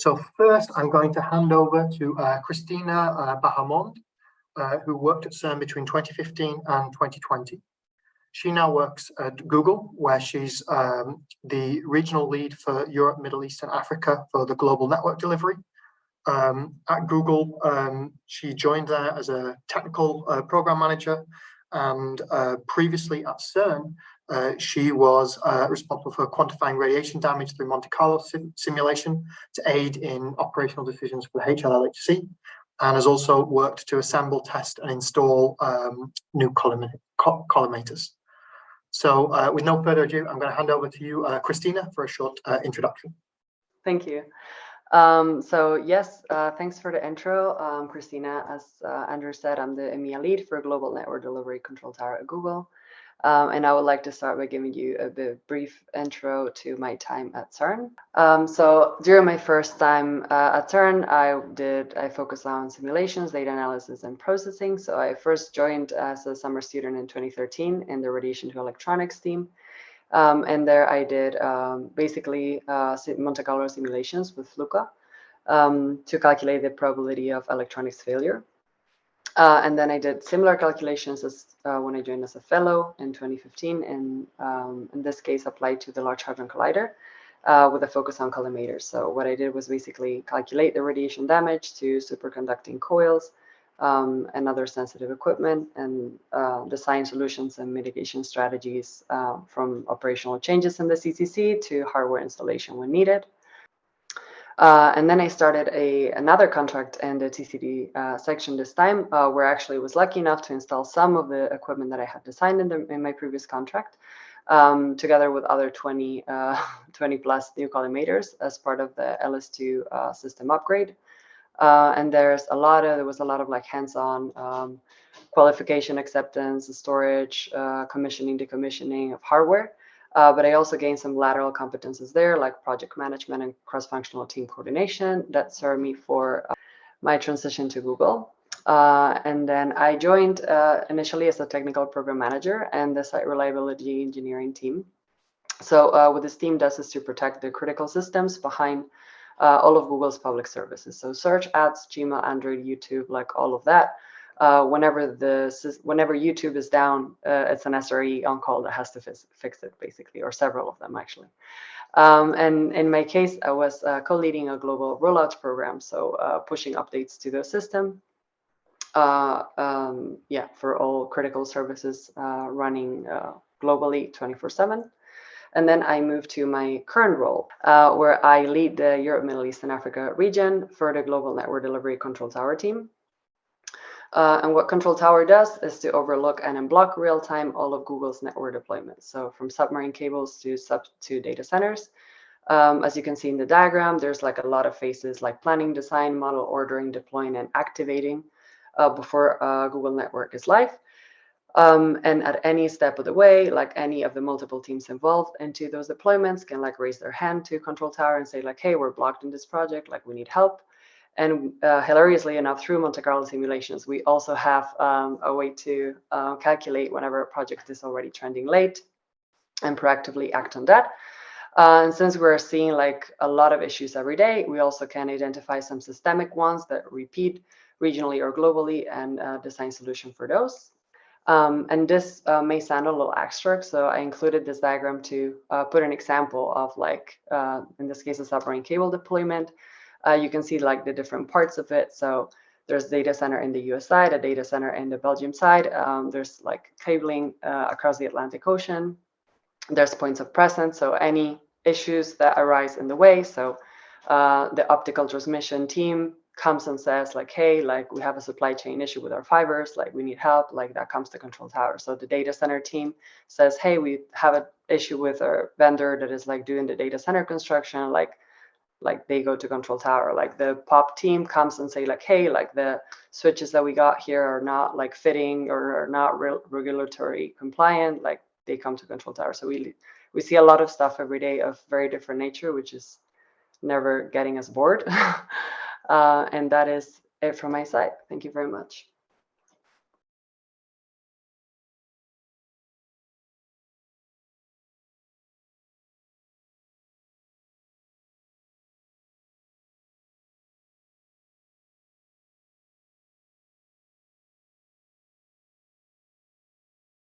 So first, I'm going to hand over to Cristina Bahamonde, who worked at CERN between 2015 and 2020. She now works at Google, where she's the regional lead for Europe, Middle East, and Africa for the global network delivery. At Google, she joined there as a technical program manager, and previously at CERN, she was responsible for quantifying radiation damage through MonteCarlo simulation to aid in operational decisions for the HL-LHC, and has also worked to assemble, test, and install new collimators. So with no further ado, I'm going to hand over to you, Cristina, for a short introduction. Thank you. Thanks for the intro. Cristina, as Andrew said, I'm the EMEA lead for Global Network Delivery Control Tower at Google. And I would like to start by giving you a brief intro to my time at CERN. So during my first time at CERN, I focused on simulations, data analysis, and processing. So I first joined as a summer student in 2013 in the radiation to electronics team. And there I did basically MonteCarlo simulations with Luca to calculate the probability of electronics failure. And then I did similar calculations as when I joined as a fellow in 2015, and in this case applied to the Large Hadron Collider with a focus on collimators. So what I did was basically calculate the radiation damage to superconducting coils and other sensitive equipment, and design solutions and mitigation strategies from operational changes in the CCC to hardware installation when needed. And then I started another contract in the TCD section this time, where I actually was lucky enough to install some of the equipment that I had designed in my previous contract, together with other 20 plus new collimators as part of the LS2 system upgrade. And there was a lot of like hands-on qualification, acceptance, storage, commissioning, decommissioning of hardware. But I also gained some lateral competences there, like project management and cross-functional team coordination that served me for my transition to Google. And then I joined initially as a technical program manager and the site reliability engineering team. So what this team does is to protect the critical systems behind all of Google's public services. So search, ads, Gmail, Android, YouTube, like all of that. Whenever YouTube is down, it's an SRE on call that has to fix it, basically, or several of them, actually. And in my case, I was co-leading a global rollouts program, so pushing updates to the system, for all critical services running globally 24/7. And then I moved to my current role, where I lead the Europe, Middle East, and Africa region for the Global Network Delivery Control Tower team. And what Control Tower does is to overlook and unblock real-time all of Google's network deployments. So from submarine cables to data centers. As you can see in the diagram, there's like a lot of phases like planning, design, model ordering, deploying, and activating before Google network is live. And at any step of the way, like any of the multiple teams involved into those deployments can like raise their hand to Control Tower and say like, hey, we're blocked in this project, like we need help. And hilariously enough, through MonteCarlo simulations, we also have a way to calculate whenever a project is already trending late and proactively act on that. And since we're seeing like a lot of issues every day, we also can identify some systemic ones that repeat regionally or globally and design solution for those. And this may sound a little abstract, so I included this diagram to put an example of like, in this case, a submarine cable deployment. You can see like the different parts of it. So there's data center in the US side, a data center in the Belgium side. There's like cabling across the Atlantic Ocean. There's points of presence, so any issues that arise in the way. So the optical transmission team comes and says like, hey, like we have a supply chain issue with our fibers, like we need help, like that comes to Control Tower. So the data center team says, hey, we have an issue with our vendor that is like doing the data center construction, like they go to Control Tower. Like the POP team comes and say like, hey, like the switches that we got here are not like fitting or are not regulatory compliant, like they come to Control Tower. So we see a lot of stuff every day of very different nature, which is never getting us bored. And that is it from my side. Thank you very much.